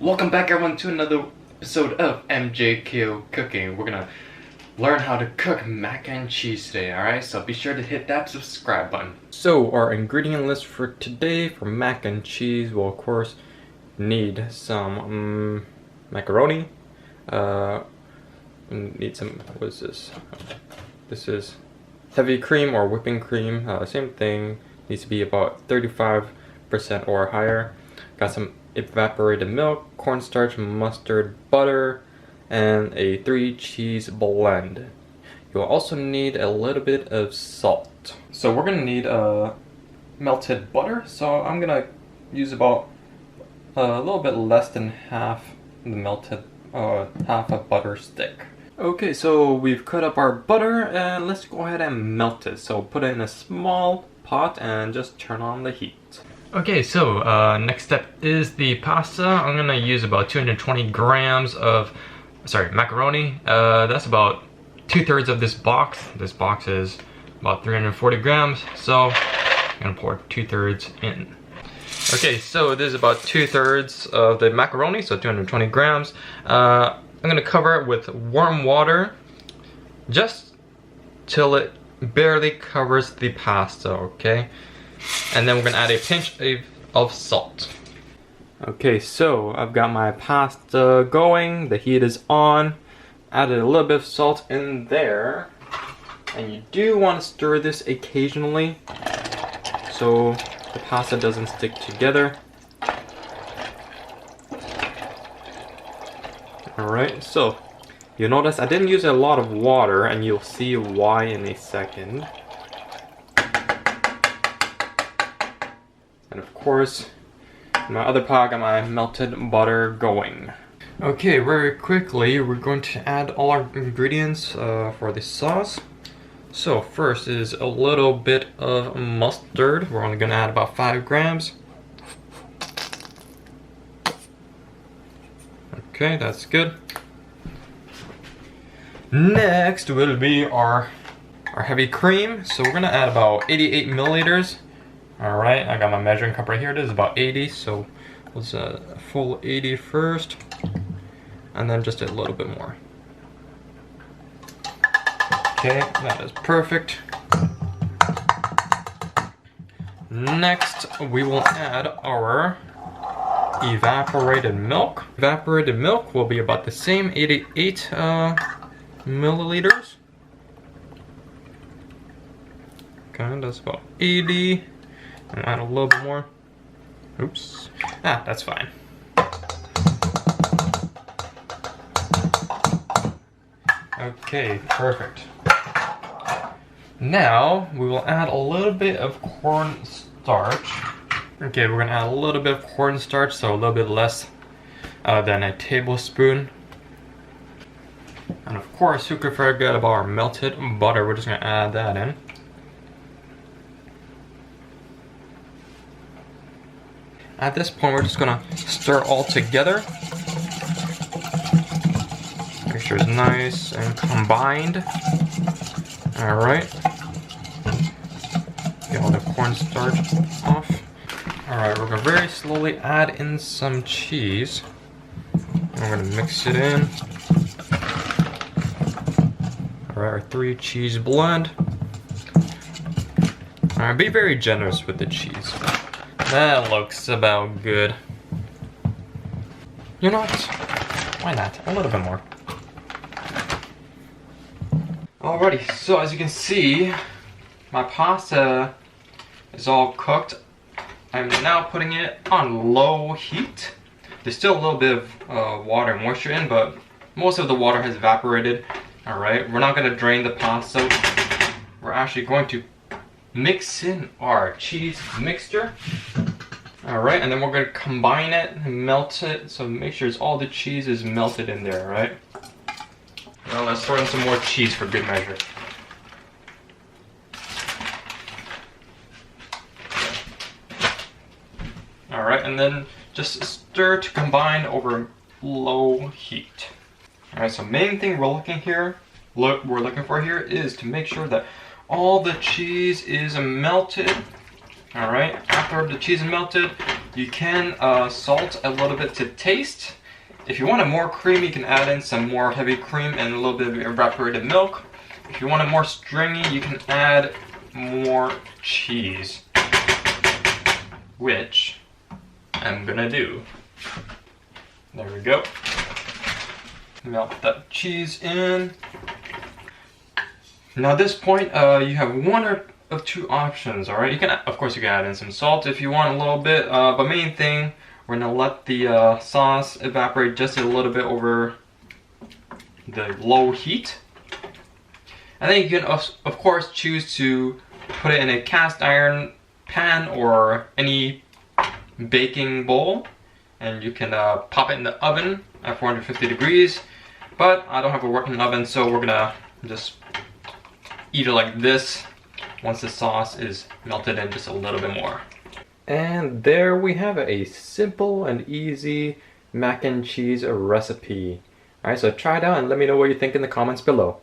Welcome back everyone to another episode of MJKO Cooking. We're gonna learn how to cook mac and cheese today, alright? So be sure to hit that subscribe button. So our ingredient list for today for mac and cheese will of course need some macaroni. Need some, what is this? This is heavy cream or whipping cream, same thing, needs to be about 35% or higher. Got some evaporated milk, cornstarch, mustard, butter, and a 3 cheese blend. You'll also need a little bit of salt. So we're gonna need melted butter, so I'm gonna use about a little bit less than half the melted, half a butter stick. Okay, so we've cut up our butter and let's go ahead and melt it. So put it in a small pot and just turn on the heat. Okay, so next step is the pasta. I'm gonna use about 220 grams of, macaroni. That's about 2/3 of this box. This box is about 340 grams, so I'm gonna pour 2/3 in. Okay, so this is about 2/3 of the macaroni, so 220 grams. I'm gonna cover it with warm water, just till it barely covers the pasta, okay? And then we're gonna add a pinch of salt. Okay, so I've got my pasta going, the heat is on. Added a little bit of salt in there. And you do want to stir this occasionally so the pasta doesn't stick together. Alright, so you'll notice I didn't use a lot of water, and you'll see why in a second. And of course, in my other pot I got my melted butter going. Okay, very quickly we're going to add all our ingredients for the sauce. So first is a little bit of mustard. We're only going to add about 5 grams. Okay, that's good. Next will be our heavy cream. So we're going to add about 88 milliliters. Alright, I got my measuring cup right here. This is about 80, so let's a full 80 first. And then just a little bit more. Okay, that is perfect. Next, we will add our evaporated milk. Evaporated milk will be about the same, 88 milliliters. Okay, that's about 80. And add a little bit more. Oops. That's fine. Okay, perfect. Now, we will add a little bit of cornstarch. Okay, we're gonna add a little bit of cornstarch, so a little bit less than a tablespoon. And of course, who could forget about our melted butter? We're just gonna add that in. At this point, we're just gonna stir all together. Make sure it's nice and combined. Alright. Get all the cornstarch off. Alright, we're gonna very slowly add in some cheese. And we're gonna mix it in. Alright, our 3 cheese blend. Alright, be very generous with the cheese. That looks about good. You know what? Why not? A little bit more. Alrighty, so as you can see, my pasta is all cooked. I'm now putting it on low heat. There's still a little bit of water and moisture in, but most of the water has evaporated. Alright, we're not going to drain the pasta. We're actually going to mix in our cheese mixture. Alright, and then we're going to combine it and melt it, so make sure all the cheese is melted in there, right? Now let's throw in some more cheese for good measure. Alright, and then just stir to combine over low heat. Alright, so main thing we're looking for here is to make sure that all the cheese is melted Alright, after the cheese is melted, you can salt a little bit to taste. If you want it more creamy, you can add in some more heavy cream and a little bit of evaporated milk. If you want it more stringy, you can add more cheese, which I'm gonna do. There we go. Melt that cheese in. Now at this point, you have one of two options, alright? You can, of course, you can add in some salt if you want a little bit, but main thing, we're gonna let the sauce evaporate just a little bit over the low heat. And then you can, of course, choose to put it in a cast iron pan or any baking bowl, and you can pop it in the oven at 450 degrees. But I don't have a working oven, so we're gonna just eat it like this once the sauce is melted in just a little bit more. And there we have it, a simple and easy mac and cheese recipe. Alright, so try it out and let me know what you think in the comments below.